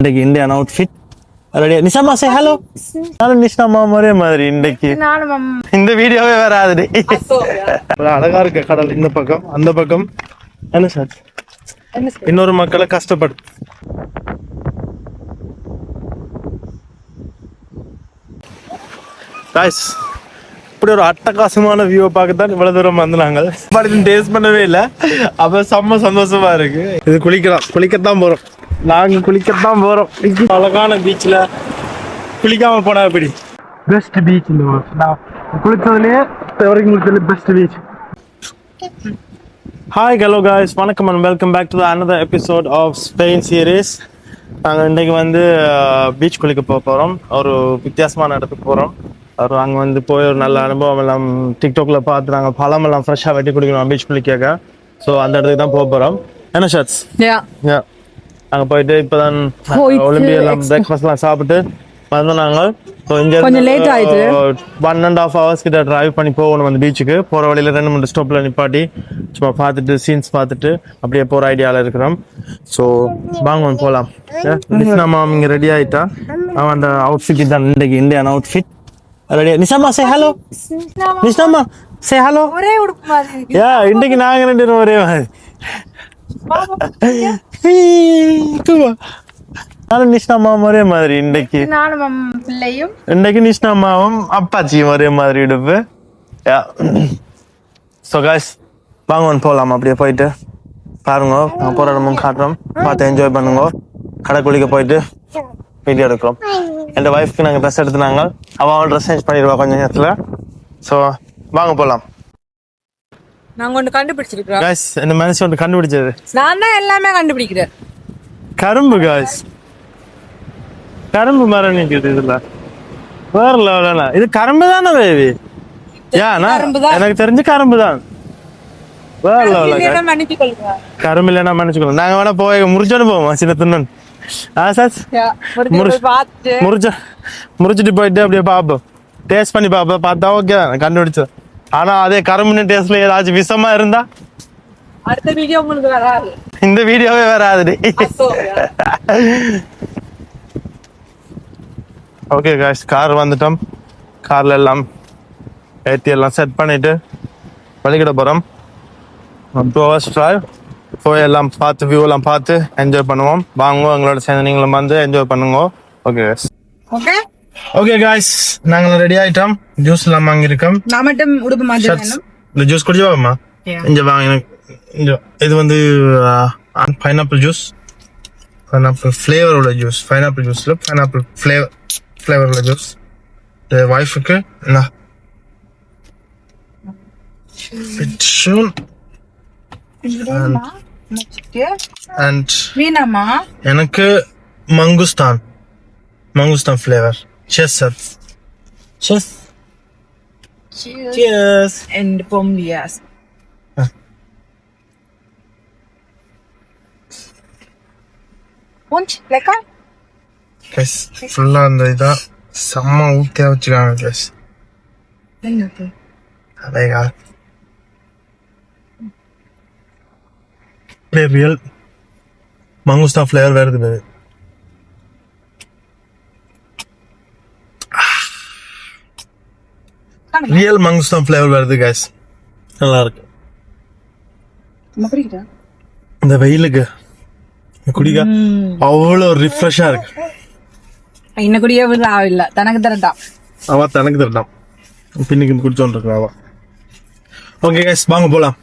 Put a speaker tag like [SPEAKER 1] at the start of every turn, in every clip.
[SPEAKER 1] இன்னைக்கு Indian outfit ரெடியா நிஷாமா சே hello நானும் நிஷாமா ஒரே மாதிரி இன்னைக்கு இந்த வீடியோவே வராது அழகா இருக்க கடல் இந்த பக்கம் அந்த பக்கம் என்ன சார் இன்னொரு மக்களை கஷ்டப்படு காய்ஸ் இப்படி ஒரு அட்டகாசமான வியூவை பார்க்கத்தான் இவ்வளவு தூரம் வந்து நாங்கள் டேஸ்ட் பண்ணவே இல்லை அப்ப செம்ம சந்தோஷமா இருக்கு இது குளிக்கத்தான் போறோம் நாங்க குளிக்கத்தான் போறோம் அழகான பீச்ல குளிக்காம போனா எப்படி பெஸ்ட் பீச் இந்த குளிச்சதுலயே வரைக்கும் best beach hi hello guys வணக்கம் and welcome back to another episode of Spain series நாங்கள் இன்றைக்கு வந்து பீச் குளிக்க போகிறோம் ஒரு வித்தியாசமான இடத்துக்கு போகிறோம் அங்கே வந்து போய் ஒரு நல்ல அனுபவம் எல்லாம் டிக்டாக்ல பார்த்து நாங்கள் பழமெல்லாம் ஃப்ரெஷ்ஷாக வெட்டி குடிக்கணும் பீச் குளிக்க ஸோ அந்த இடத்துக்கு தான் போக போகிறோம் என்ன ஷர்ட்ஸ் அங்கே போயிட்டு இப்போதான் ஒலிம்பியெல்லாம் பிரேக்ஃபாஸ்ட்லாம் சாப்பிட்டு வந்தோம் நாங்கள் கொஞ்சம் லேட் ஆயிடுச்சு 1.5 hours கிட்ட டிரைவ் பண்ணி போகணும் அந்த பீச்சுக்கு போகிற வழியில் 2-3 ஸ்டாப்பில் நிப்பாட்டி சும்மா பார்த்துட்டு சீன்ஸ் பார்த்துட்டு அப்படியே போகிற ஐடியாவில் இருக்கிறோம் ஸோ வாங்க போகலாம் நிஷாமா இங்கே ரெடி ஆகிட்டா அவன் அந்த அவுட்ஃபிட் தான் இன்றைக்கு இந்தியன் அவுட்ஃபிட் ரெடியா நிஷாமா சே ஹலோ நிஷாமா சே ஹலோ ஒரே உடுப்பு மாதிரி யா இன்னைக்கு நாங்க ரெண்டு பேரும் ஒரே மாதிரி நானும் நிஷ்ணாமாவும் ஒரே மாதிரி இன்னைக்கு இன்னைக்கு நிஷ்ணாமாவும் அப்பாச்சியும் ஒரே மாதிரி இடுப்பு ஸோ காய்ஸ் வாங்க போகலாம் அப்படியே போயிட்டு பாருங்க நாங்கள் போகிற இடமும் காட்டுறோம் பார்த்து என்ஜாய் பண்ணுங்க கடை குளிக்க போயிட்டு வீடியோ எடுக்கிறோம் என் ஒய்ஃப்க்கு நாங்கள் ட்ரெஸ் எடுத்துனாங்க அவன் ட்ரெஸ் சேஞ்ச் பண்ணிடுவா கொஞ்சம் நேரத்தில் ஸோ வாங்க போகலாம்
[SPEAKER 2] நாங்க ஒன்று கண்டுபிடிச்சிருக்கோம்
[SPEAKER 1] गाइस இந்த மனுஷன் ஒன்று கண்டுபிடிச்சது
[SPEAKER 2] நான் தான் எல்லாமே கண்டுபிடிக்கிறேன்
[SPEAKER 1] கரும்பு गाइस கரும்பு மரம் நிக்குது இதுல வேற லெவலா இது கரும்பு தானே பேபி எனக்கு தெரிஞ்ச கரும்பு தான் வேற லெவலா கரும்பு இல்லைன்னா மன்னிச்சுக்கணும் நாங்க வேணா போய் முறிச்சோன்னு போவோம் சின்ன துண்ணன் முறிச்சிட்டு போயிட்டு அப்படியே பார்ப்போம் டேஸ்ட் பண்ணி பார்ப்போம் பார்த்தா ஓகே கண்டுபிடிச்சோம் ஆனா அதே கரும்புன்னு டேஸ்ட்ல ஏதாச்சும் விஷமா இருந்தா
[SPEAKER 2] அடுத்த வீடியோ உங்களுக்கு வராது
[SPEAKER 1] இந்த வீடியோவே வராது ஓகே गाइस கார் வந்துட்டோம் கார்ல எல்லாம் ஏத்தி எல்லாம் செட் பண்ணிட்டு வழிகிட போறோம் 2 hours drive போய் எல்லாம் பார்த்து வியூ எல்லாம் பார்த்து என்ஜாய் பண்ணுவோம் வாங்க எங்களோட சேர்ந்து நீங்களும் வந்து என்ஜாய் பண்ணுங்க ஓகே गाइस ஓகே गाइस நாங்க ரெடி ஆயிட்டோம் ஜூஸ் எல்லாம் வாங்கி இருக்கோம்
[SPEAKER 2] நான் மட்டும் உடுப்பு மாதிரி வேணும்
[SPEAKER 1] இந்த ஜூஸ் குடிச்சோமா இங்க வாங்க எனக்கு இது வந்து பைனாப்பிள் ஜூஸ் பைனாப்பிள் ஃப்ளேவர் உள்ள ஜூஸ் பைனாப்பிள் ஜூஸ்ல பைனாப்பிள் ஃப்ளேவர் உள்ள ஜூஸ் இந்த வைஃபுக்கு என்ன அண்ட்
[SPEAKER 2] வீணாமா
[SPEAKER 1] எனக்கு மங்குஸ்தான் flavour Cheers, sir. Cheers. Cheers.
[SPEAKER 2] And pomdias. Punch, leka?
[SPEAKER 1] Guys, full அந்த இதா செம்ம ஊத்தியா வச்சுக்காங்க guys.
[SPEAKER 2] என்னது?
[SPEAKER 1] அதேகா. ரியல் மங்குஸ்தா ஃப்ளேவர் வருது ரியல் மங்குஸ்தான் ஃப்ளேவர் வருது गाइस நல்லா இருக்கு இந்த வெயிலுக்கு குடிக்க அவ்வளோ ரிஃப்ரெஷ்ஷா இருக்கு
[SPEAKER 2] இன்னும் குடியே இல்ல தனக்கு தரட்டான்
[SPEAKER 1] பின்னுக்கு குடிச்சோன்னு இருக்கு அவ ஓகே गाइस வாங்க போலாம்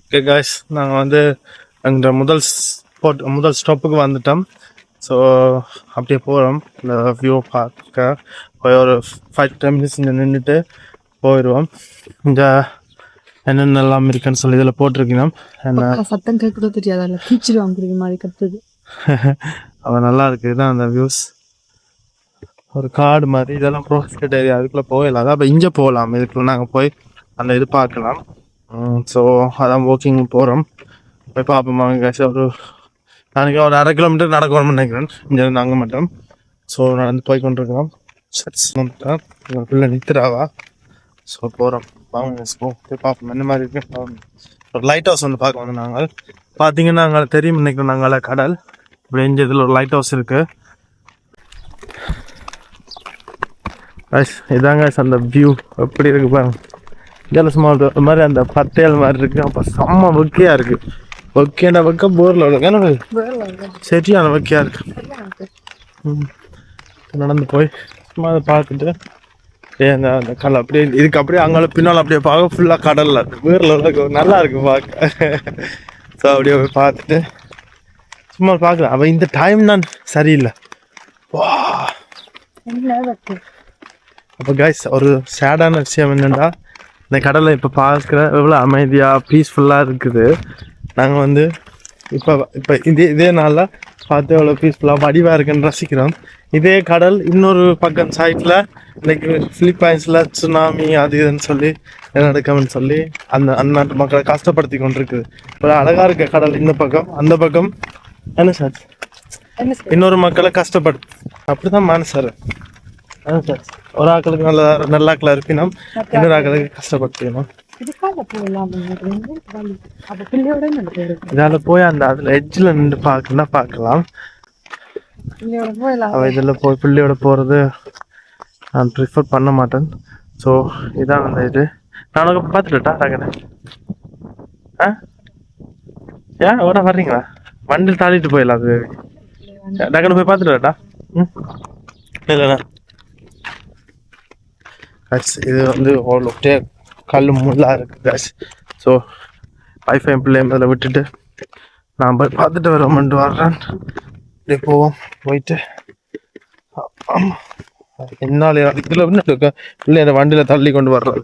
[SPEAKER 1] ஓகே गाइस நாங்கள் வந்து அங்கே முதல் ஸ்டாப்புக்கு வந்துட்டோம் ஸோ அப்படியே போகிறோம் இந்த வியூ பார்க்க போய் ஒரு 5-10 minutes இங்கே நின்றுட்டு போயிடுவோம் இங்கே என்னென்னலாம் இருக்குன்னு சொல்லி இதில் போட்டிருக்கணும் என்ன
[SPEAKER 2] சத்தம் கேட்க தெரியாத கீச்சிடுவாங்க மாதிரி கற்றுது
[SPEAKER 1] அவன் நல்லா இருக்கு இதுதான் அந்த வியூஸ் ஒரு காடு மாதிரி இதெல்லாம் ப்ரோஸ்டட் ஏரியா அதுக்குள்ளே போகலாம் அதான் அப்போ இங்கே போகலாம் இதுக்குள்ள நாங்கள் போய் அந்த இது பார்க்கலாம் ஸோ அதான் வாக்கிங் போகிறோம் போய் பார்ப்போம் ஒரு நாளைக்கு ஒரு 1/2 கிலோமீட்டர் நடக்கணும்னு நினைக்கிறேன் இங்கே நாங்கள் மட்டும் ஸோ நடந்து போய் கொண்டிருக்கிறோம். பிள்ளை நித்துறாவா. ஸோ போகிறோம். வாங்க போய் பார்ப்போம் என்ன மாதிரி இருக்கு. ஒரு லைட் ஹவுஸ் வந்து பார்க்க வந்து நாங்கள் பார்த்தீங்கன்னா அங்கே தெரியும் நினைக்கிறோம். நாங்கள் கடல் இப்படி எஞ்ச இதில் ஒரு லைட் ஹவுஸ் இருக்குது. இதாங்க அந்த வியூ எப்படி இருக்கு பாருங்க. ஜலசமா ஒரு மாதிரி அந்த பத்தையால் மாதிரி இருக்கு. அப்போ செம்ம வெக்கையாக இருக்கு. வெக்கையான வெக்க போரில் விழுங்க சரியான வெக்கையாக இருக்கு. நடந்து போய் சும்மா அதை பார்த்துட்டு அந்த கடல் அப்படியே இதுக்கு அப்படியே அங்கே பின்னால் அப்படியே பார்க்க ஃபுல்லாக கடலில் இருக்கு. வேரில் நல்லா இருக்கு பார்க்க. ஸோ அப்படியே போய் பார்த்துட்டு சும்மா பார்க்கலாம். அப்போ இந்த டைம் தான் சரியில்லை. வா அப்போ கைஸ் ஒரு சேடான விஷயம் என்னென்னா இந்த கடலை இப்போ பார்க்குற எவ்வளோ அமைதியாக பீஸ்ஃபுல்லாக இருக்குது. நாங்கள் வந்து இப்போ இதே நாளில் பார்த்து எவ்வளோ பீஸ்ஃபுல்லாக வடிவாக இருக்குன்னு ரசிக்கிறோம். இதே கடல் இன்னொரு பக்கம் சைட்டில் இன்னைக்கு பிலிப்பைன்ஸில் சுனாமி அது இதுன்னு சொல்லி நடக்கும்னு சொல்லி அந்த அந்நாட்டு மக்களை கஷ்டப்படுத்தி கொண்டிருக்குது. ஒரு அழகாக இருக்க கடல் இந்த பக்கம், அந்த பக்கம் என்ன சார் இன்னொரு மக்களை கஷ்டப்படுத்து. அப்படி தான் மனசார் சார். ஒரு ஆக்களுக்கு நல்ல ஆக்களா இருப்பினோம், இன்னொரு ஆக்களுக்கு கஷ்டப்படுத்தணும். இதால போய் அந்த அதுல எட்ஜில் நின்று பார்க்கலாம். இதில் போய் பிள்ளையோட போகிறது நான் ப்ரிஃபர் பண்ண மாட்டேன். ஸோ இதான் அந்த இது. நான் உனக்கு பார்த்துட்டா டக்குன்னு ஏன் ஓட வர்றீங்களா? வண்டியில் தாண்டிட்டு போயிடலாம். அது டக்குன்னு போய் பார்த்துட்டாட்டா. இல்லைண்ணா இது வந்து அவ்வளோ கல் முள்ளாக இருக்குது கேஸ். ஸோ வைஃபை பிள்ளைய அதில் விட்டுட்டு நான் போய் பார்த்துட்டு வரோம்ட்டு வர்றேன். அப்படியே போவோம். போயிட்டு என்னால் இதில் இருக்க பிள்ளைய வண்டியில் தள்ளி கொண்டு வர்றது.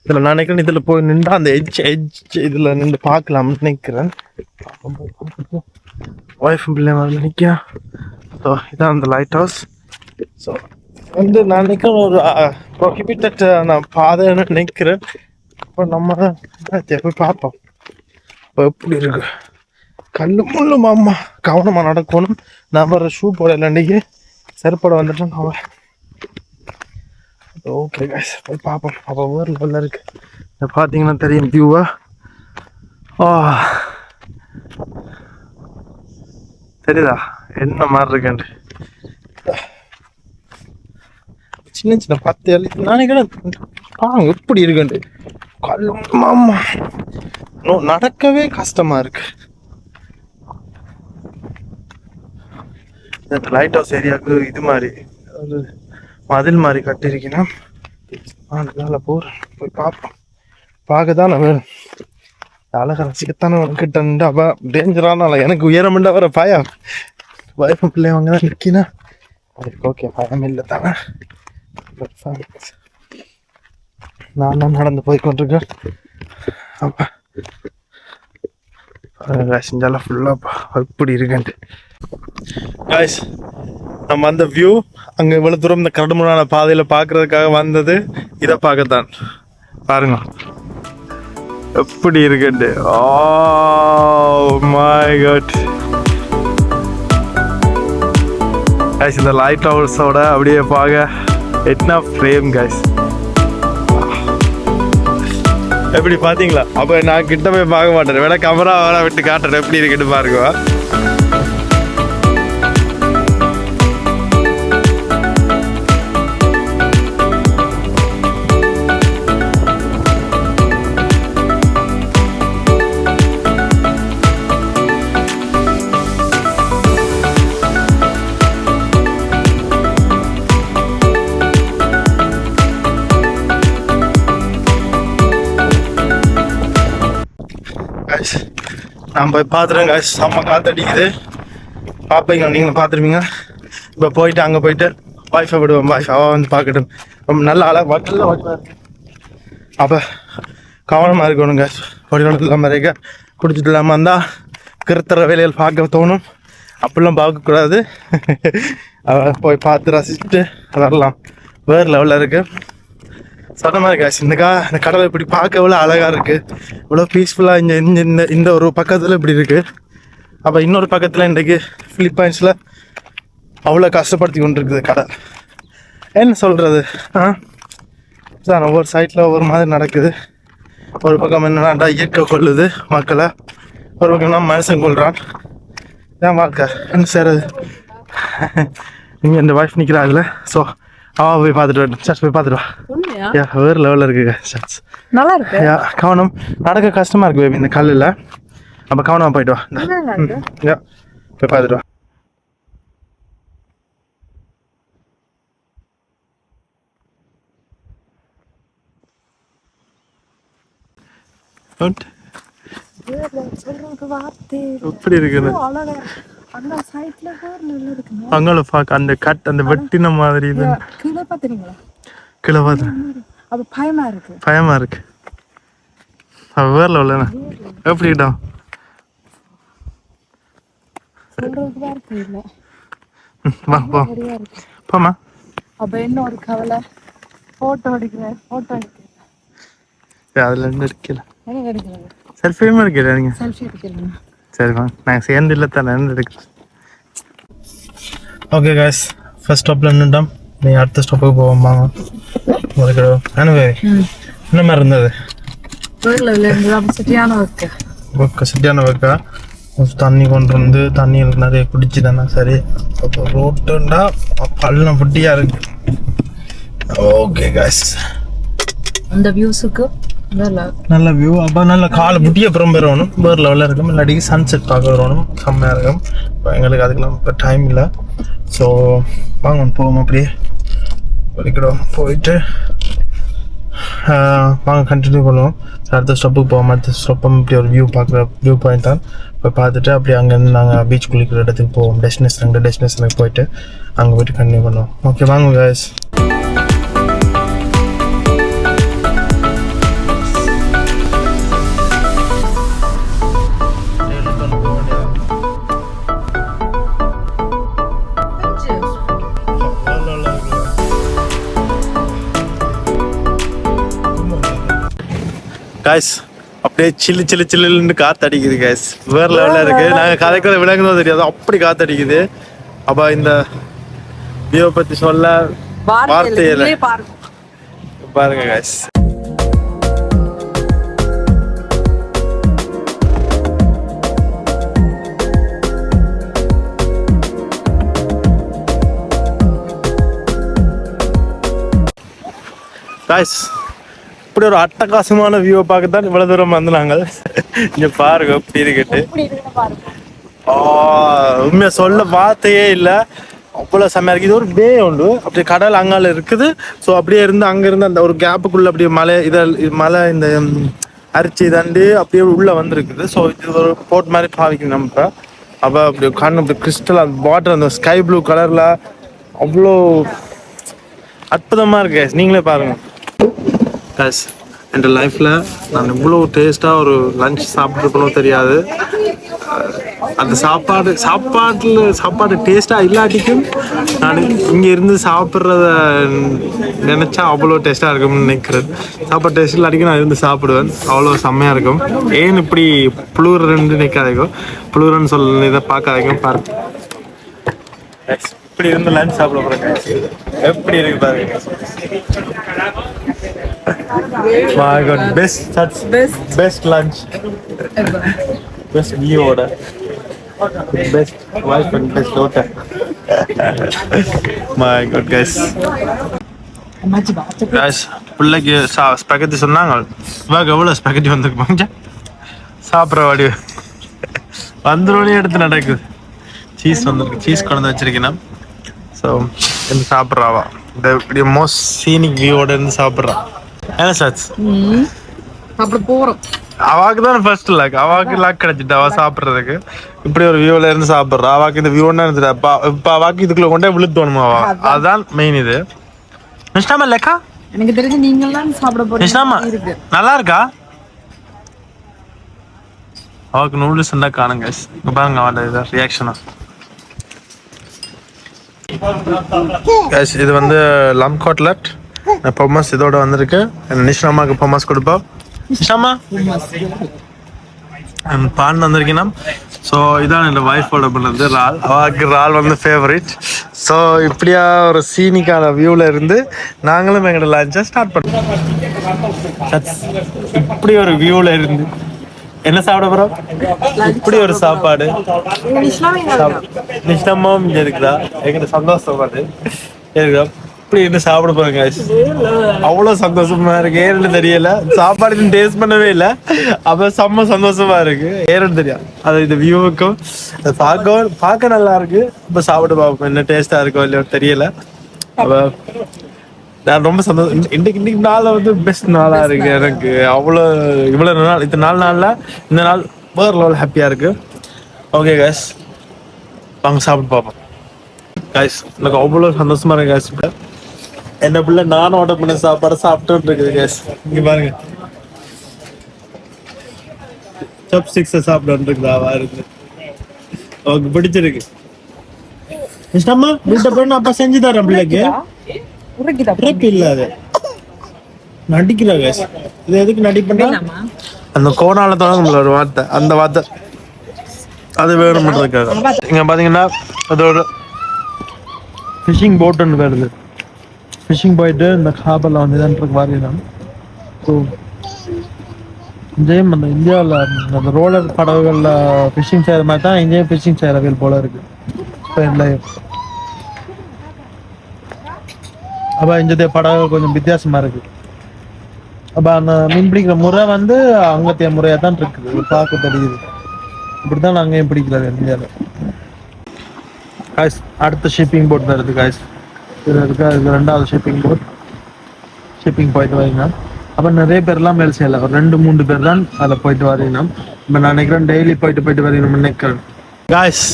[SPEAKER 1] இதில் நான் நினைக்கிறேன் இதில் போய் நின்று அந்த எட்ஜ் இதில் நின்று பார்க்கலாம்னு நினைக்கிறேன். ஒய்ஃபும் பிள்ளை மாதிரி நிற்க. ஸோ இதான் அந்த லைட் ஹவுஸ். ஸோ வந்து நான் நினைக்கிறேன் ஒரு ப்ரொஹிபிட்டட் நான் பாதைன்னு நினைக்கிறேன். இப்போ நம்ம போய் பார்ப்போம் இப்போ எப்படி இருக்கு. கல்லு முள்ளு மாமா கவனமாக நடக்கணும். நான் வர ஷூ போட இல்லைன்னைக்கு செருப்போட வந்துட்டேன் அவன். ஓகே கைஸ் போய் பார்ப்போம். அப்போ வேறு லெவலில் இருக்கு. பார்த்தீங்கன்னா தெரியும் வியூவா. தெரியுதா என்ன மாதிரி இருக்குன்ட்டு. சின்ன சின்ன 10 நாளைக்கு பாருங்க எப்படி இருக்குன்ட்டு. மாமா நடக்கவே கஷ்டமா இருக்கு. இந்த லைட் ஹவுஸ் ஏரியாவுக்கு இது மாதிரி ஒரு மதில் மாதிரி கட்டிருக்கீங்கன்னா அதனால போய் பார்ப்போம். பார்க்க தானே வேணும். அழகா ரசிக்கத்தானே கிட்ட அப்போ டேஞ்சரானால எனக்கு உயரமுண்டா வர பயம். வைஃபும் பிள்ளை அவங்க தான் நிற்கினா அதுக்கு ஓகே பயம் இல்லை தானே. நான் தான் நடந்து போய் கொண்டிருக்கேன். அப்போ செஞ்சாலும் ஃபுல்லாக எப்படி இருக்குன்ட்டு காய்ஸ். நம்ம அந்த வியூ அங்கே இவ்வளோ தூரம் இந்த கரடுமுறையான பாதையில் பார்க்கறதுக்காக வந்தது இதை பார்க்கத்தான். பாருங்க எப்படி இருக்குன்ட்டு. Oh my god guys. இந்த லைட் ஹவுஸோட அப்படியே பார்க்க என்ன ஃப்ரேம் காய்ஸ். எப்படி பார்த்தீங்களா? அப்போ நான் கிட்ட போய் பார்க்க மாட்டேன், வேணா கேமரா வேணா விட்டு காட்டுறேன் எப்படி இருக்குன்னு பாருங்க. நான் போய் பார்த்துறேன் காய்ஸ். செம்ம காற்றடிக்குது. பார்ப்பீங்க நீங்கள் பார்த்துருப்பீங்க. இப்போ போயிட்டு அங்கே போயிட்டு ஒய்ஃபை விடுவோம். ஒய்ஃப் அவள் வந்து பார்க்கட்டும். ரொம்ப நல்ல ஆளாக வட்டில் இருக்கு. அப்போ கவனமாக இருக்கணும் காய்ஸ். பொடியோட இல்லாமல் இருக்க குடிச்சிட்டு இல்லாமல் இருந்தால் கிருத்துற வேலையில் பார்க்க தோணும். அப்படிலாம் பார்க்கக்கூடாது. அவள் போய் பார்த்து ரசிச்சுட்டு வரலாம். வேறு லெவலில் இருக்குது. சொன்ன மாதிரி காய்ச்சி இந்த கடலை இப்படி பார்க்க எவ்வளோ அழகாக இருக்குது, இவ்வளோ பீஸ்ஃபுல்லாக இந்த ஒரு பக்கத்தில் இப்படி இருக்குது. அப்போ இன்னொரு பக்கத்தில் இன்றைக்கு பிலிப்பைன்ஸில் அவ்வளோ கஷ்டப்படுத்தி கொண்டு இருக்குது கடல். என்ன சொல்கிறது, சார் ஒவ்வொரு சைட்டில் ஒவ்வொரு மாதிரி நடக்குது. ஒரு பக்கம் என்னடா இயற்கை கொள்ளுது மக்களை, ஒரு பக்கம்னா மனுஷன் கொள்றான். ஏன் வாழ்க்கை என்ன செய்கிறது. நீங்கள் இந்த வைஃப் நிற்கிறாங்கல்ல, ஸோ அவள் போய் பார்த்துட்டு வரட்டும். சர்ச் போய் பார்த்துட்டு வா. வேறு லெவலில் இருக்குது சர்ச்.
[SPEAKER 2] நல்லா இருக்கு.
[SPEAKER 1] கவனம், நடக்க கஷ்டமாக இருக்குது பேபி இந்த கல்லில். அப்போ கவனமாக போயிட்டு வா. போய் பார்த்துட்டு வா. எப்படி இருக்குது அங்கால பாக்க அந்த கட் அந்த வெட்டின மாதிரி கீழே பார்த்து பயமா இருக்கு. வேர்ல உள்ள எப்படிடா வா போ போமா.
[SPEAKER 2] அப்ப என்ன ஒரு கவலை, போட்டோ எடுக்கிறேன்.
[SPEAKER 1] அதுல இருந்து எடுக்கல, செல்ஃபியுமே எடுக்கிறேன். நீங்க சரி வாங்க, நாங்கள் சேர்ந்து இல்லை தானே எடுக்கிறேன். ஓகே காய்ஸ், ஃபர்ஸ்ட் ஸ்டாப்பில் நின்றுட்டோம். நீ அடுத்த ஸ்டாப்புக்கு போவோம்மா. உங்களுக்கு என்ன மாதிரி இருந்தது? சரியான ஒர்க்கா. தண்ணி கொண்டு வந்து தண்ணியில் நிறைய குடிச்சு தானே சரி. அப்போ ரோட்டுண்டா பள்ளம் புட்டியாக இருக்கு. ஓகே காய்ஸ்,
[SPEAKER 2] அந்த வியூஸுக்கு
[SPEAKER 1] நல்ல வியூ. அப்போ நல்ல காலை முட்டிய அப்புறம் வரணும். வேறு லெவலில் இருக்கும். இல்லாட்டிக்கு சன்செட் பார்க்க வரணும், செம்மையாக இருக்கும். இப்போ எங்களுக்கு அதுக்கெல்லாம் இப்போ டைம் இல்லை. ஸோ வாங்க போவோம். அப்படியே வலிக்கிடும் போயிட்டு வாங்க கண்டினியூ பண்ணுவோம். அடுத்த ஸ்டாப்புக்கு போவோம். அடுத்த ஸ்டாப்பும் இப்படி ஒரு வியூ பாயிண்ட் தான். இப்போ பார்த்துட்டு அப்படியே அங்கேருந்து நாங்கள் பீச் குளிக்கிற இடத்துக்கு போவோம். ரெண்டு டெஸ்டினேஷனுக்கு போயிட்டு அங்கே போய்ட்டு கண்டினியூ பண்ணுவோம். ஓகே வாங்க காய்ஸ். காய்ஸ் அப்படியே சில்லுன்னு காற்று அடிக்குது காய்ஸ். வேறு லெவலில் இருக்குது. நாங்கள் கதைக்குள்ள விளங்குறதும் தெரியாது, அப்படி காற்று அடிக்குது. அப்போ இந்த வியூவை பற்றி சொல்ல வார்த்தை இல்லை. பாருங்க காய்ஸ். காய்ஸ் இப்படி ஒரு அட்டகாசமான வியூவை பார்க்கத்தான் இவ்வளவு தூரம் வந்து நாங்கள் இங்க பாருங்க எப்படி இருக்குட்டு. உண்மையா சொல்ல வார்த்தையே இல்லை, அவ்வளோ செம்மையா இருக்கு. இது ஒரு பே உண்டு, அப்படி கடல் அங்கால இருக்குது. ஸோ அப்படியே இருந்து அங்கிருந்து அந்த ஒரு கேப்புக்குள்ள அப்படியே மலை இந்த அரிச்சி தாண்டி அப்படியே உள்ள வந்துருக்குது. ஸோ இது ஒரு போட் மாதிரி பாவிக்கணும் நம்ம. அப்போ அப்படி கண்ணு அப்படி கிறிஸ்டல் அந்த வாட்டர் அந்த ஸ்கை ப்ளூ கலர்ல அவ்வளோ அற்புதமா இருக்கு. நீங்களே பாருங்க. காய்ஸ் என் லைஃப்பில் நான் இவ்வளோ டேஸ்ட்டாக ஒரு லஞ்ச் சாப்பிட்ருக்கணும் தெரியாது. அந்த சாப்பாடு டேஸ்ட்டாக இல்லாட்டிக்கும் நான் இங்கே இருந்து சாப்பிட்றத நினச்சா அவ்வளோ டேஸ்ட்டாக இருக்கும்னு நினைக்கிறேன். சாப்பாடு டேஸ்ட் இல்லாட்டிக்கும் நான் இருந்து சாப்பிடுவேன், அவ்வளோ செம்மையாக இருக்கும். ஏன் இப்படி புழுறன்னு நிற்காதீங்க, புழுறன்னு சொல்ல இதை பார்க்காதீங்க. பாருங்க இப்படி இருந்து லஞ்ச் சாப்பிட போகிறேன். எப்படி இருக்கு பாருங்க. My God, best lunch ever. Best view order. Best wife and best daughter. My God, guys. Guys, பிள்ளைக்கு ஸ்பெகட்டி சொன்னாங்க. வாங்க எவ்வளோ ஸ்பெகட்டி வந்துருக்கு பாங்க. சாப்பிட்ற வாடி வந்துடும் எடுத்து நடக்குது. சீஸ் வந்துருக்கு, சீஸ் கொண்டு வச்சிருக்கேன். ஸோ இருந்து சாப்பிட்றாவா இந்த இப்படி மோஸ்ட் சீனிக் வியூவோட இருந்து சாப்பிட்றான். என்ன சார்
[SPEAKER 2] அப்படி போறோம்.
[SPEAKER 1] அவாக்கு தான் ஃபர்ஸ்ட் லாக், அவாக்கு லாக் கிடைச்சிட்டு அவ சாப்பிட்றதுக்கு இப்படி ஒரு வியூல இருந்து சாப்பிட்றா. அவாக்கு இந்த வியூ இருந்துட்டா இப்ப அவாக்கு இதுக்குள்ள கொண்டே விழுத்தோணுமா, அவா அதுதான் மெயின். இது நிஷ்டாமா இல்லக்கா,
[SPEAKER 2] எனக்கு தெரிஞ்சு நீங்களாம் சாப்பிட போறீங்க.
[SPEAKER 1] நிஷ்டாமா நல்லா இருக்கா? அவாக்கு நூடுல்ஸ் இருந்தா காணுங்க பாருங்க அவளோட ரியாக்ஷனா. இது வந்து லம் கட்லட் பொமஸ் இதோட வந்திருக்கு. நிஷ்டாமாக்கு பொமஸ் கொடுப்போம். நிஷ்டாமா பான் வந்திருக்கீங்கன்னா ஸோ இதான் என் ஒய்ஃபோட பண்ணது இறால். அவளுக்கு இறால் வந்து ஃபேவரட். ஸோ இப்படியா ஒரு சீனிக்கான வியூவில் இருந்து நாங்களும் எங்களோட லஞ்சை ஸ்டார்ட் பண்ணோம். இப்படி ஒரு வியூவில் இருந்து என்ன சாப்பிட போகிறோம்? இப்படி ஒரு சாப்பாடு நிஷ்டமும் இங்கே இருக்குதா எங்கிட்ட சந்தோஷம் அது இருக்குதா. இப்படி இருந்து சாப்பிட போறேங்க. அவ்வளோ சந்தோஷமா இருக்கு. ஏன்னு தெரியல, சாப்பாடு டேஸ்ட் பண்ணவே இல்லை. அப்ப செம்ம சந்தோஷமா இருக்கு. ஏன்னு தெரியும் அது இந்த வியூவுக்கும் பார்க்க நல்லா இருக்கு. இப்ப சாப்பிட்டு பார்ப்போம் என்ன டேஸ்டா இருக்கோ இல்லையோ தெரியல. அப்ப நான் ரொம்ப சந்தோஷம். இன்னைக்கு நாள் வந்து பெஸ்ட் நாளா இருக்கு எனக்கு. இவ்வளவு நாள் இந்த நாள்ல இந்த நாள் வேற லெவல் ஹாப்பியா இருக்கு. ஓகே கைஸ், வாங்க சாப்பிட்டு பார்ப்போம். கைஸ் எனக்கு அவ்வளோ சந்தோஷமா இருக்கு கைஸ். என்ன பிள்ளை நானும் ஆர்டர் பண்ண சாப்பாடு சாப்பிட்டு இருக்குது கேஸ். இங்க பாருங்க, சப் ஸ்டிக்ஸ் சாப்பிட்டு இருக்குதா இருக்கு. அவருக்கு பிடிச்சிருக்கு. இஷ்டமா வீட்டை போய் அப்பா செஞ்சு தரேன் பிள்ளைக்கு. இல்ல அது நடிக்கிறா கேஸ். இது எதுக்கு நடிப்பா? அந்த கோணாலத்தோட நம்மள ஒரு வார்த்தை, அந்த வார்த்தை அது வேணும்ன்றதுக்காக. இங்க பாத்தீங்கன்னா அதோட ஃபிஷிங் போட் ஒன்று வருது. ஃபிஷிங் போயிட்டு இந்த ஹார்பரில் வந்து தான் வரலாம். ஸோ இங்கேயும் அந்த இந்தியாவில் அந்த ரோலர் படகுகளில் ஃபிஷிங் செய்கிற மாதிரி தான் இங்கேயும் ஃபிஷிங் செய்கிற வீல் போல இருக்கு. அப்போ இங்கே படகு கொஞ்சம் வித்தியாசமாக இருக்கு. அப்போ அந்த மீன் பிடிக்கிற முறை வந்து அங்கத்திய முறையாக தான் இருக்குது. பார்க்க தெரியுது. இப்படி தான் நாங்கள் பிடிக்கிறது இந்தியாவில். காய்ஸ் அடுத்த ஷிப்பிங் போட் வருது காய்ஸ். இது ரெண்டாவது ஷிப்பிங் போயிட்டு வரீங்க. அப்போ நிறைய பேர்லாம் மேல் செய்யல, ஒரு 2-3 பேர் தான் அதில் போயிட்டு வரீங்க. இப்போ நான் நினைக்கிறேன் டெய்லி போயிட்டு வரீங்க நினைக்கிறேன். காய்ஸ்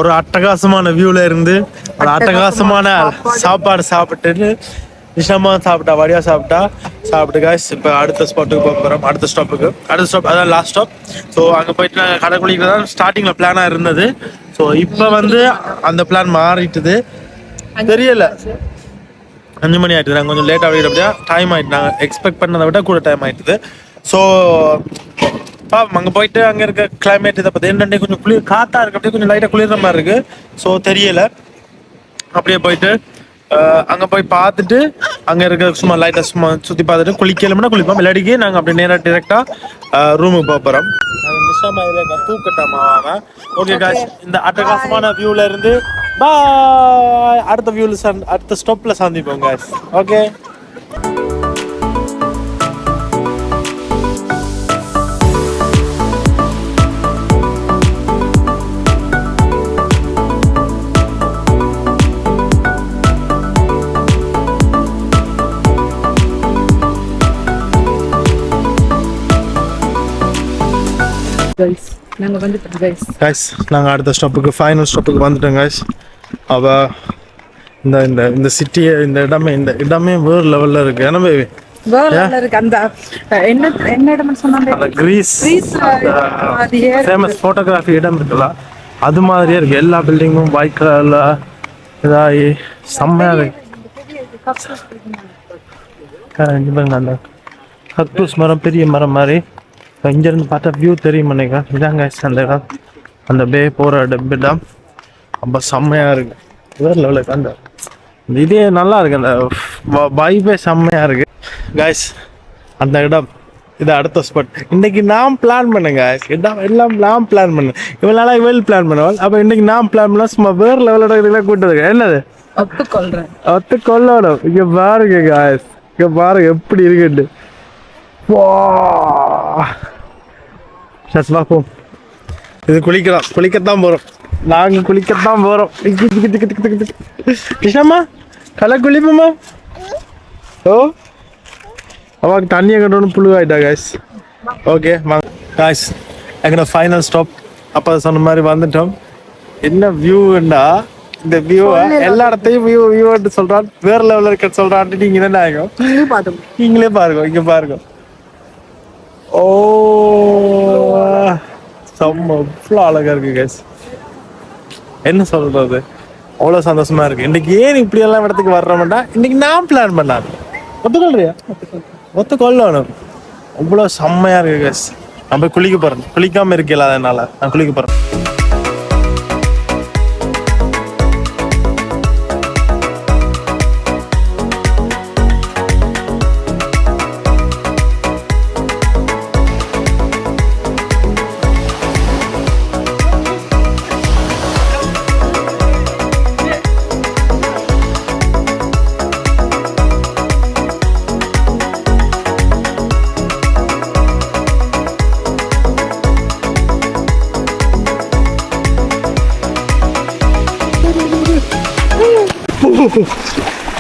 [SPEAKER 1] ஒரு அட்டகாசமான வியூவில் இருந்து ஒரு அட்டகாசமான சாப்பாடு சாப்பிட்டுட்டு விஷமா சாப்பிட்டா வடியா சாப்பிட்டு காய்ஸ் இப்போ அடுத்த ஸ்பாட்டுக்கு போக போகிறோம். அடுத்த ஸ்டாப் அதான் லாஸ்ட் ஸ்டாப். ஸோ அங்கே போயிட்டு நாங்கள் கடை குளிக்கிறது தான் ஸ்டார்டிங்கில் பிளானாக இருந்தது. ஸோ இப்போ வந்து அந்த பிளான் மாறிட்டுது. தெரியல 5 மணி ஆயிட்டுது. நாங்கள் கொஞ்சம் லேட் ஆகிட்டு அப்படியா டைம் ஆயிட்டு. நாங்கள் எக்ஸ்பெக்ட் பண்ணதை விட கூட டைம் ஆயிட்டுது. ஸோ அங்கே போயிட்டு அங்கே இருக்க கிளைமேட் இதை பற்றி என்னென்ன கொஞ்சம் காத்தா இருக்கு. அப்படியே கொஞ்சம் லைட்டாக குளிர்ற மாதிரி இருக்கு. ஸோ தெரியல. அப்படியே போயிட்டு அங்கே போய் பார்த்துட்டு அங்கே இருக்க சும்மா லைட்டாக சும்மா சுற்றி பார்த்துட்டு குளிக்கலும்னா குளிப்போம். இல்லாடிக்கு நாங்கள் அப்படியே நேராக டிரெக்டாக ரூமுக்கு போக போகிறோம். தூக்கட்டாம. ஓகே காய்ஸ், இந்த அட்டகாசமான வியூல இருந்து பாய். அடுத்த ஸ்டாப்ல சந்திப்போம் காய்ஸ். ஓகே நாங்கள் அடுத்த ஸ்டாப்புக்கு ஃபைனல் ஸ்டாப்புக்கு வந்துட்டோம் கைஸ். அவ இந்த சிட்டியை இந்த இடமே வேறு லெவலில் இருக்கு. ஏன்னா கிரீஸ் ஃபேமஸ் ஃபோட்டோகிராஃபி இடம் இருக்குல்ல, அது மாதிரியே இருக்கு. எல்லா பில்டிங்கும் ஒயிட் கலர்ல இதாகி செம்மையா இருக்கு. அந்த கக்டூஸ் மரம் பெரிய மரம் மாதிரி இங்கிருந்து பார்த்தா வியூ தெரியும் நினைக்கிறேன். இதாங்க அந்த இடம், அந்த பே போகிற இடம் ரொம்ப செம்மையாக இருக்கு. வேறு லெவலுக்கு அந்த இதே நல்லா இருக்கு. அந்த வைபே செம்மையாக இருக்கு காய்ஸ். அந்த இடம் இது அடுத்த ஸ்பாட். இன்னைக்கு நான் பிளான் பண்ணுங்க இடம் எல்லாம் நான் பிளான் பண்ணேன். இவ்வளோ நாளாக இவள் பிளான் பண்ணுவாள். அப்போ இன்னைக்கு நான் பிளான் பண்ணலாம். சும்மா வேறு லெவலோட கூப்பிட்டு என்னது ஒத்துக்கொள்ளணும். இங்கே பாருங்க காய்ஸ், இங்கே பாருங்க எப்படி இருக்குன்னு. இது குளிக்கத்தான் போறோம். நாங்க குளிக்கத்தான் போறோம். கிருஷ்ணம்மா கலை குளிப்போமா? ஓ அவாக்கு தண்ணியை கட்டணும் புழு ஆயிட்டா காய்ஸ். ஓகே காய்ஸ், எங்கட ஃபைனல் ஸ்டாப். அப்போ சொன்ன மாதிரி வந்துட்டோம். என்ன வியூண்டா இந்த வியூ எல்லா இடத்தையும் வியூ சொல்றான். வேற லெவலில் இருக்க சொல்றான். நீங்க என்ன ஆகும் நீங்களே பாருங்க. இங்க பாருங்க. ஓ செம்ம அவ்வளோ அழகா இருக்கு கைஸ். என்ன சொல்றது, அவ்வளோ சந்தோஷமா இருக்கு. இன்னைக்கு ஏன் இப்படி எல்லாம் இடத்துக்கு வர்றோம்னா இன்னைக்கு நான் பிளான் பண்ணாது. ஒத்துக்கொள்றியா? ஒத்துக்கொள்ளணும். அவ்வளோ செம்மையா இருக்கு கைஸ். நான் போய் குளிக்க போறேன். குளிக்காம இருக்கல, அதனால நான் குளிக்க போறேன்.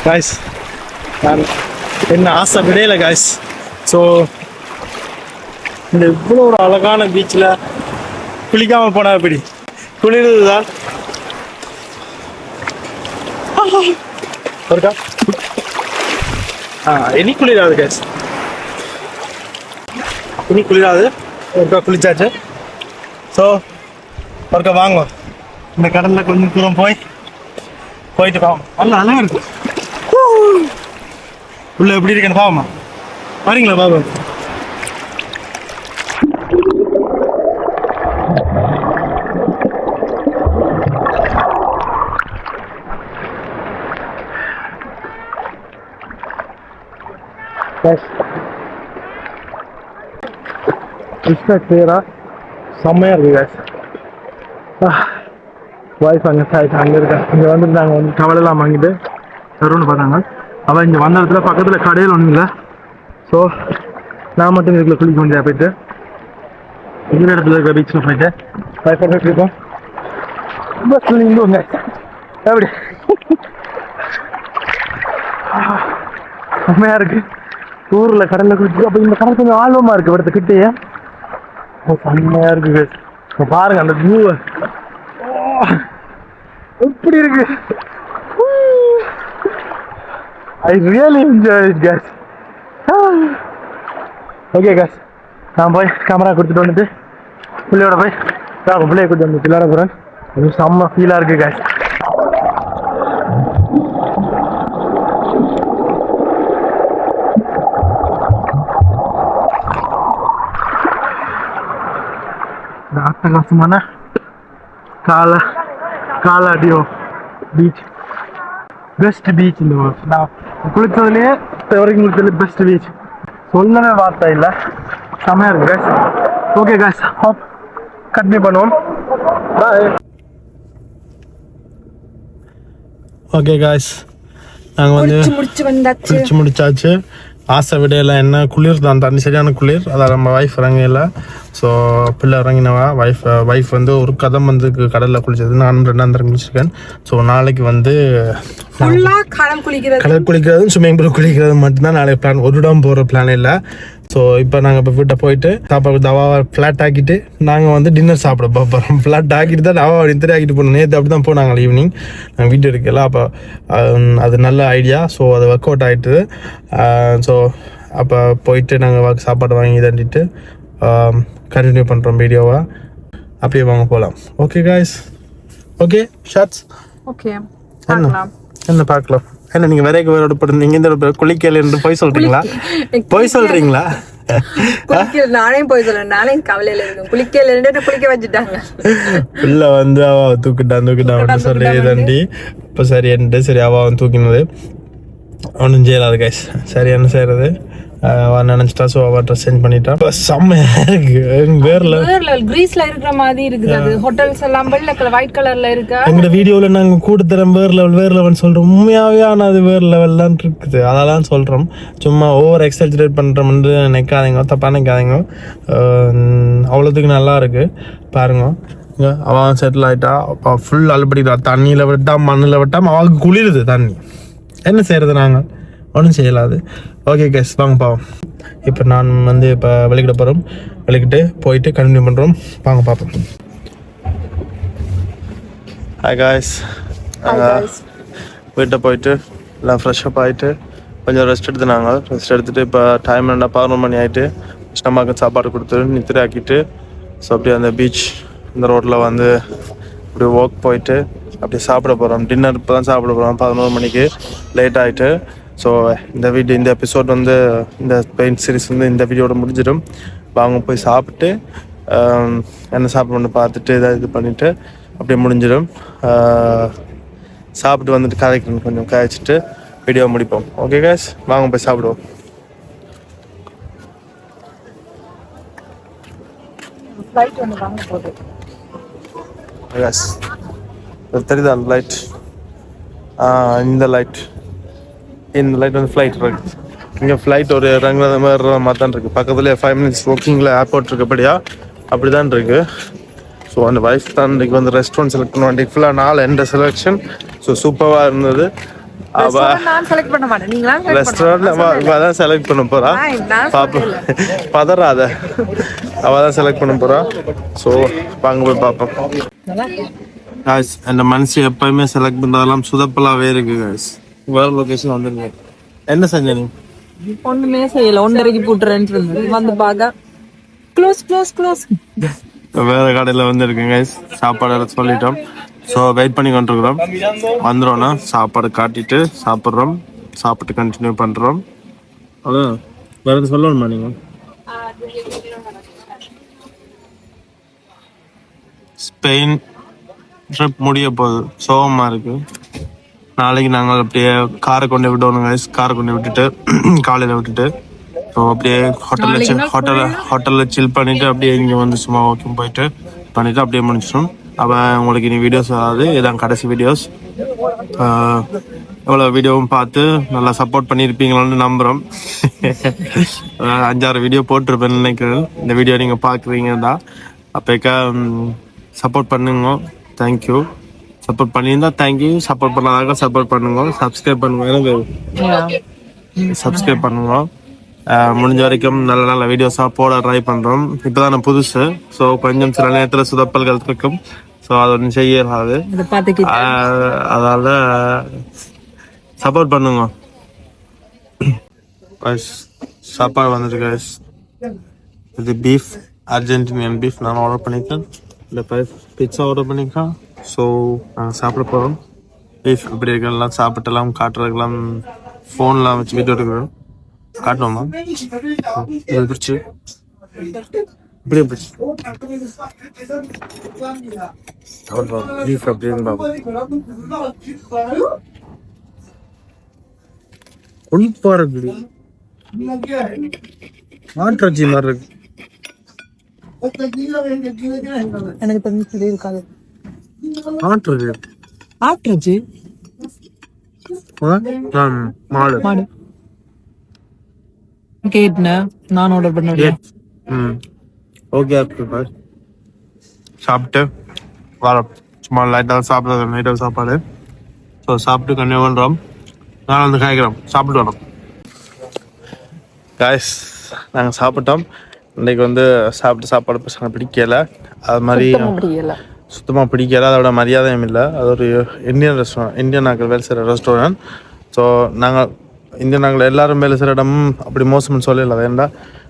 [SPEAKER 1] காய்ஸ் நான் என்ன ஆசை விடையில காய்ஸ். ஸோ இந்த இவ்வளோ ஒரு அழகான பீச்சில் குளிக்காமல் போனால் எப்படி? குளிர்றது தான். ஒருக்கா இனி குளிராது கேஸ், இனி குளிராது. ஒருக்கா குளிச்சாச்சு. ஸோ ஒருக்கா வாங்க இந்த கடலில் கொஞ்சம் தூரம் போயிட்டு பாவம் நல்லா அழகாக இருக்கு. உள்ள எப்படி இருக்குன்னு பாவமா வரீங்களா பாபா? கிளியரா செம்மையா இருக்கு கேஸ். வாய்ஸ் அங்கே அங்கே இருக்கேன். இங்கே வந்துட்டு நாங்கள் வந்து கவலையெல்லாம் வாங்கிட்டு தருன்னு பார்த்தாங்க. அவள் இங்கே வந்த இடத்துல பக்கத்தில் கடையில் ஒன்றும் இல்லை. ஸோ நான் மட்டும் இதுக்குள்ள குளிக்க முடியாது. போயிட்டு இந்த இடத்துல இருக்கிற பீச்சில் போயிட்டு பயப்பட இருக்கோம். பஸ் இங்கே எப்படி செம்மையாக இருக்குது. ஊரில் கடலில் குளிச்சு அப்போ இந்த கடல் கொஞ்சம் ஆர்வமாக இருக்குது. இடத்த கிட்டேயே செம்மையாக இருக்குது. இப்போ பாருங்கள் அந்த வியூவை எப்படி இருக்கு. I really enjoy it guys. Okay guys, நான் போய் கேமரா கொடுத்துட்டு வந்துட்டு பிள்ளையோட போய் பிள்ளைய கொடுத்து வந்து விளையாட போகிறேன். அது செம்ம ஃபீலாக இருக்குது guys. இந்த அட்டகாசமான காலாடியோ பீச், பெஸ்ட் பீச் இந்த வேர்ல்ட். நான் குளித்ததுலேயே வரைக்கும் குளித்ததுல பெஸ்ட் பீச், சொல்லவே வார்த்தை இல்லை. செம்மையாக இருக்கு guys. ஓகே guys, ஹாப் கண்டினியூ பண்ணுவோம். பாய். ஓகே guys, நாங்கள் வந்து குளிச்சு முடிச்சாச்சு. ஆசை விடையில என்ன குளிர் தான், தண்ணி சரியான குளிர். அதான் நம்ம ஒய்ஃப் இறங்கல. ஸோ பிள்ளை இறங்கினவா. ஒய்ஃப் வந்து ஒரு கதம் வந்து கடலில் குளிச்சது, நான் 2 தரம் குளிச்சிருக்கேன். ஸோ நாளைக்கு வந்து கடல் குளிக்கிறது ஸ்விம்மிங் பூல் குளிக்கிறது மட்டும்தான் நாளைக்கு பிளான். ஒரு இடம் போகிற பிளான் இல்லை. ஸோ இப்போ நாங்கள் இப்போ வீட்டை போயிட்டு சாப்பாடு தவாவை ஃப்ளாட் ஆக்கிட்டு நாங்கள் வந்து டின்னர் சாப்பிட போகிறோம். ஃப்ளாட் ஆக்கிட்டு தான் தவாவை நித்திரை ஆக்கிட்டு போகணும். நேற்று அப்படி தான் போனாங்க ஈவினிங். நாங்கள் வீட்டு இருக்கல. அப்போ அது நல்ல ஐடியா. ஸோ அது ஒர்க் அவுட் ஆகிட்டு. ஸோ அப்போ போயிட்டு நாங்கள் சாப்பாடு வாங்கி தண்டிட்டு கண்டினியூ பண்ணுறோம் வீடியோவை. அப்படியே வாங்க போகலாம். Okay guys, okay shorts. Okay என்ன பார்க்கலாம். என்ன நீங்கள் வேற போட்டு இந்த குளிக்கல என்று போய் சொல்றீங்களா?
[SPEAKER 3] நானே போய் சொல்றேன். நானே கவலையில இருக்கேன். குளிக்க வச்சுட்டாங்க.
[SPEAKER 1] பிள்ளை வந்து அவ தூக்கிட்டான் சொல்லி தண்டி. இப்போ சரி என்ன சரி அவ தூக்கினது ஒன்றும் செய்யலாது கைஸ். சரி என்ன செய்யறது, நினைச்சிட்டா. ஸோ அவ ட்ரெஸ் சேஞ்ச் பண்ணிட்டா. செம்மையா இருக்கு. வேற லெவல் கிரீஸ்ல இருக்கிற மாதிரி இருக்குது. அது ஹோட்டல்ஸ் எல்லாம் வெள்ளை கலர் ஒயிட் கலர்ல இருக்கு. எங்க வீடியோல நாங்க கூட்டத்தரம் வேற லெவல் சொல்றோம். உண்மையாவே ஆனா அது வேற லெவல் தான் இருக்குது. அதெல்லாம் சொல்றோம். சும்மா ஓவர் எக்ஸாஜரேட் பண்றோம்னு நினைக்காதீங்க, தப்பா நினைக்காதீங்க. அவ்வளோத்துக்கு நல்லா இருக்கு பாருங்க. அவன் செட்டில் ஆயிட்டா. ஃபுல் அழுபடிக்கிறா. தண்ணியில விட்டாம மண்ணில் விட்டாம அவளுக்கு குளிருது தண்ணி. என்ன செய்யறது, நாங்கள் ஒன்றும் செய்யலாது. ஓகே கேஸ், வாங்க பாவோம். இப்போ நான் வந்து இப்போ வெளிக்கிட போகிறோம். வெளிக்கிட்டு போயிட்டு கண்டினியூ பண்ணுறோம். வாங்க பார்ப்போம். ஹாய் காய்ஸ், வீட்டை போயிட்டு எல்லாம் ஃப்ரெஷ்ஷப் ஆகிட்டு கொஞ்சம் ரெஸ்ட் எடுத்துட்டு இப்போ டைம் என்ன 11 மணி ஆகிட்டு ஸ்டமாக்கு சாப்பாடு கொடுத்து நித்திரை ஆக்கிட்டு ஸோ அப்படியே அந்த பீச் இந்த ரோட்டில் வந்து அப்படியே வாக் போயிட்டு அப்படியே சாப்பிட போகிறோம். டின்னர் இப்போ தான் சாப்பிட போகிறோம். 11 மணிக்கு லேட் ஆகிட்டு. ஸோ இந்த எபிசோட் வந்து இந்த பெயிண்ட் சீரிஸ் வந்து இந்த வீடியோட முடிஞ்சிடும். வாங்க போய் சாப்பிட்டு என்ன சாப்பிடணும்னு பார்த்துட்டு இது பண்ணிவிட்டு அப்படியே முடிஞ்சிடும். சாப்பிட்டு வந்துட்டு கதைக்கணும், கொஞ்சம் காய்ச்சிட்டு வீடியோ முடிப்போம். ஓகே காய்ஸ், வாங்க போய் சாப்பிடுவோம். தெரியுதா அந்த லைட்? இந்த லைட் வந்து ஃப்ளைட் இருக்கு. இங்கே ஃப்ளைட் ஒரு ரங்கிறது மாதிரி தான் இருக்குது. பக்கத்துலேயே 5 minutes வாக்கிங்கில் ஏர்போர்ட் இருக்கப்படியா அப்படி தான் இருக்குது. ஸோ அந்த வைஃப் தான் இன்றைக்கி வந்து ரெஸ்டாரண்ட் செலக்ட் பண்ணுவோம். இன்றைக்கு ஃபுல்லாக 4 எந்த செலெக்ஷன். ஸோ சூப்பராக இருந்தது. அவ
[SPEAKER 3] Restaurant நான் செலக்ட் பண்ண மாட்டேன், நீங்களா select
[SPEAKER 1] ரெஸ்டாரண்ட் அவ தான் செலக்ட் பண்ண போறா.
[SPEAKER 3] நான்
[SPEAKER 1] பாப்போம், பதறாத, அவ தான் செலக்ட் பண்ண போறா. ஸோ வாங்க போய் பார்ப்போம். காய்ஸ் அந்த மனசு எப்பயுமே செலக்ட் பண்ணுறதெல்லாம் சுதப்பலாவே இருக்கு காய்ஸ். வேறு லொக்கேஷன் வந்துருங்க. என்ன செஞ்ச நீ?
[SPEAKER 3] ஒண்ணுமே செய்யல, 1:30க்கு போட்டுறேன்னு இருந்தது, வந்து பார்க்க க்ளோஸ்.
[SPEAKER 1] வேற கடையில் வந்துருக்கு காய்ஸ். சாப்பாடு சொல்லிட்டோம். ஸோ வெயிட் பண்ணி கொண்டிருக்கிறோம். வந்துடும்னா சாப்பாடு காட்டிட்டு சாப்பிட்றோம். சாப்பிட்டு கண்டினியூ பண்ணுறோம். அதான் வேற எதுவும் சொல்லணுமா நீங்கள்? ஸ்பெயின் ட்ரிப் முடிய போகுது, சோகமாக இருக்குது. நாளைக்கு நாங்கள் அப்படியே காரை கொண்டு விடணும் கைஸ். காரை கொண்டு விட்டுட்டு காலையில் விட்டுட்டு ஸோ அப்படியே ஹோட்டலில் சில் பண்ணிவிட்டு அப்படியே இங்கே வந்து சும்மா வாக்கிங் போயிட்டு பண்ணிவிட்டு அப்படியே முடிச்சிடும். அவன் உங்களுக்கு இனி வீடியோஸ் வராது, இதான் கடைசி வீடியோஸ். எவ்வளோ வீடியோவும் பார்த்து நல்லா சப்போர்ட் பண்ணியிருப்பீங்களான்னு நம்புகிறோம். 5-6 வீடியோ போட்டிருப்பேன்னு நினைக்கிறேன். இந்த வீடியோ நீங்கள் பார்க்குறீங்கன்னா அப்போக்கா சப்போர்ட் பண்ணுங்க. தேங்க்யூ. சப்போர்ட் பண்ணியிருந்தா தேங்க்யூ. சப்போர்ட் பண்ணாதாக்க சப்போர்ட் பண்ணுங்க. சப்ஸ்கிரைப் பண்ணுங்க. எனக்கு சப்ஸ்கிரைப் பண்ணுங்க. முடிஞ்ச வரைக்கும் நல்ல நல்ல வீடியோஸாக போட ட்ரை பண்ணுறோம். இப்போ தான் நான் புதுசு, ஸோ கொஞ்சம் சில நேரத்தில் சுதப்பல்கள் இருக்கும். ஸோ அது ஒன்றும் செய்யறாது, அதால சப்போர்ட் பண்ணுங்க. சாப்பாடு வந்துட்டு கைஸ். இது பீஃப், அர்ஜென்டினியன் பீஃப் நான் ஆர்டர் பண்ணியிருக்கேன். இந்த பிட்ஸா ஆர்டர் பண்ணியிருக்கேன். ஸோ நாங்கள் சாப்பிட போகிறோம். பீஃப் இப்படி இருக்கலாம் சாப்பிட்டெல்லாம் காட்டுறதுக்கெல்லாம் ஃபோன்லாம் வச்சு வீடியோ எடுக்கிறோம். காட்டணுமா? பிடிச்சி இப்படியே பிடிச்சி பீஃப் அப்படின்னு கொழுப்பா இருக்கு. மாற்றச்சி மாதிரி இருக்கு.
[SPEAKER 3] எனக்கு தெரிஞ்சு இருக்காது.
[SPEAKER 1] ஆட்டுச்சு மாடு
[SPEAKER 3] கேட்னா நான் ஆர்டர் பண்ணேன்.
[SPEAKER 1] ஓகே சாப்பிட்டு வரோம். சும்மா லைட்டாக சாப்பிட்றது நைட்டாக சாப்பாடு. ஸோ சாப்பிட்டு கண்டினியூ பண்ணுறோம். நான் வந்து காய்க்கிறோம், சாப்பிட்டு வரோம். காய்ஸ் நாங்கள் சாப்பிட்டோம். இன்றைக்கி வந்து சாப்பாடு பசங்க பிடிக்கல. அது மாதிரி சுத்தமாக பிடிக்கல. அதோட மரியாதையும் இல்லை. அது ஒரு இந்தியன் ரெஸ்டாரண்ட், இந்தியன் நாங்கள் வேலை செய்கிற ரெஸ்டாரண்ட். ஸோ நாங்கள் இந்தியன் நாங்கள் எல்லோரும் வேலை செய்கிற இடமும் அப்படி மோசம்னு சொல்லல. ஏன்னா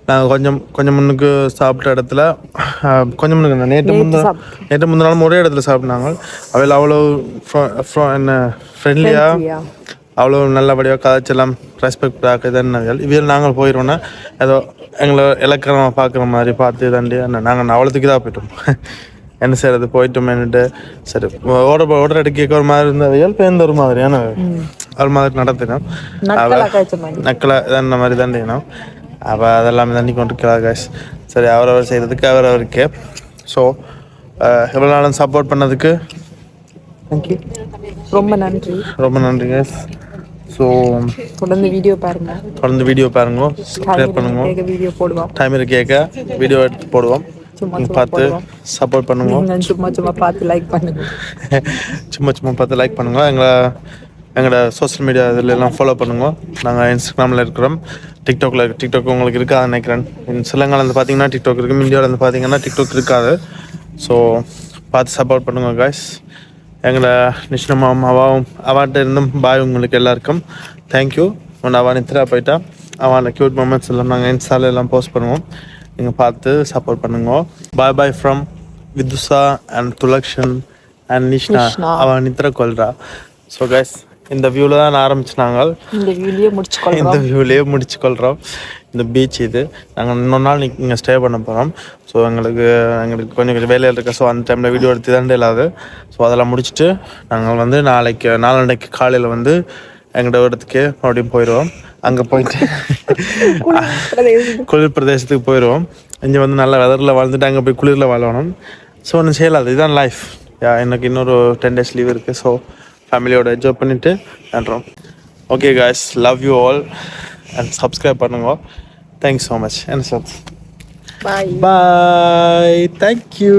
[SPEAKER 1] நாங்கள் கொஞ்சம் முன்னுக்கு சாப்பிட்ட இடத்துல கொஞ்சம் முன்னுக்கு நேற்று முந்தினாலும் ஒரே இடத்துல சாப்பிட்டாங்க. அவையில் அவ்வளோ என்ன ஃப்ரெண்ட்லியாக அவ்வளோ நல்லபடியாக கதைச்செல்லாம் ரெஸ்பெக்ட் ஆக்குதுன்னார்கள். இவையில் நாங்கள் போயிடுவோன்னா ஏதோ எங்களை இலக்கணமாக பார்க்குற மாதிரி பார்த்து தாண்டி நாங்கள் அவ்வளோத்துக்கு தான் போயிட்டோம். என்ன செய்யறது, போயிட்டோமேன்னுட்டு சரி ஓட கேட்க ஒரு மாதிரி இருந்தவையால் பேருந்து ஒரு மாதிரியான ஒரு மாதிரி நடத்தினோம். நக்கலை இந்த மாதிரி தாண்டினோம். அப்போ அதெல்லாமே தண்ணி கொண்டு காய்ஸ். சரி அவரவர் செய்கிறதுக்கு அவரவருக்கு. ஸோ எவ்வளோ நாளும் சப்போர்ட் பண்ணதுக்கு
[SPEAKER 3] தேங்க்யூ, ரொம்ப நன்றி
[SPEAKER 1] கைஸ். ஸோ
[SPEAKER 3] தொடர்ந்து வீடியோ பாருங்க, சப்ஸ்கிரைப் பண்ணுங்க. டைம்
[SPEAKER 1] கேட்க வீடியோ எடுத்து போடுவோம். பார்த்து சப்போர்ட் பண்ணுங்க.
[SPEAKER 3] சும்மா பார்த்து லைக் பண்ணுங்க.
[SPEAKER 1] சும்மா பார்த்து லைக் பண்ணுங்க. எங்களோட சோஷியல் மீடியா இதில் எல்லாம் ஃபாலோ பண்ணுங்க. நாங்கள் இன்ஸ்டாகிராமில் இருக்கிறோம், டிக்டாக் உங்களுக்கு இருக்காது நினைக்கிறேன். சிலங்கால வந்து பார்த்தீங்கன்னா டிக்டாக் இருக்குது, இந்தியாவில் வந்து பார்த்தீங்கன்னா டிக்டாக் இருக்காது. ஸோ பார்த்து சப்போர்ட் பண்ணுங்க காய்ஸ். எங்களை நிஷ்ணமாவும் அவாட்ட இருந்தும் பாய் உங்களுக்கு எல்லாருக்கும் தேங்க்யூ. அவன் நித்ரா போயிட்டா அவன் க்யூட் மூமெண்ட்ஸ் எல்லாம் நாங்கள் இன்ஸ்டால எல்லாம் போஸ்ட் பண்ணுவோம். நீங்கள் பார்த்து சப்போர்ட் பண்ணுங்க. Bye from Vidusha and Thulakshan and Nishna. அவன் நித்ரா கொல்றா. ஸோ கைஸ் இந்த வியூவில் தான் ஆரம்பிச்சினாங்க. இந்த வியூலேயே முடிச்சுக்கொள்கிறோம். இந்த பீச் இது நாங்கள் இன்னொரு நாள் இங்கே ஸ்டே பண்ண போகிறோம். ஸோ எங்களுக்கு கொஞ்சம் வேலையில் இருக்கா. ஸோ அந்த டைமில் வீடியோ எடுத்து தான் இல்லாது. ஸோ அதெல்லாம் முடிச்சுட்டு நாங்கள் வந்து நாளன்னைக்கு காலையில் வந்து எங்களோட இடத்துக்கு மறுபடியும் போயிடுவோம். அங்கே போயிட்டு குளிர் பிரதேசத்துக்கு போயிடுவோம். இங்கே வந்து நல்ல வெதரில் வாழ்ந்துட்டு அங்கே போய் குளிரில் வாழணும். ஸோ ஒன்றும் செய்யலாது, இதுதான் லைஃப். எனக்கு இன்னொரு 10 days லீவ் இருக்குது. ஸோ ஃபேமிலியோட என்ஜாய் பண்ணிவிட்டு நன்றோம். Okay guys, love you all and subscribe பண்ணுங்க. Thanks so much. என்ன சார், பாய், தேங்க்யூ.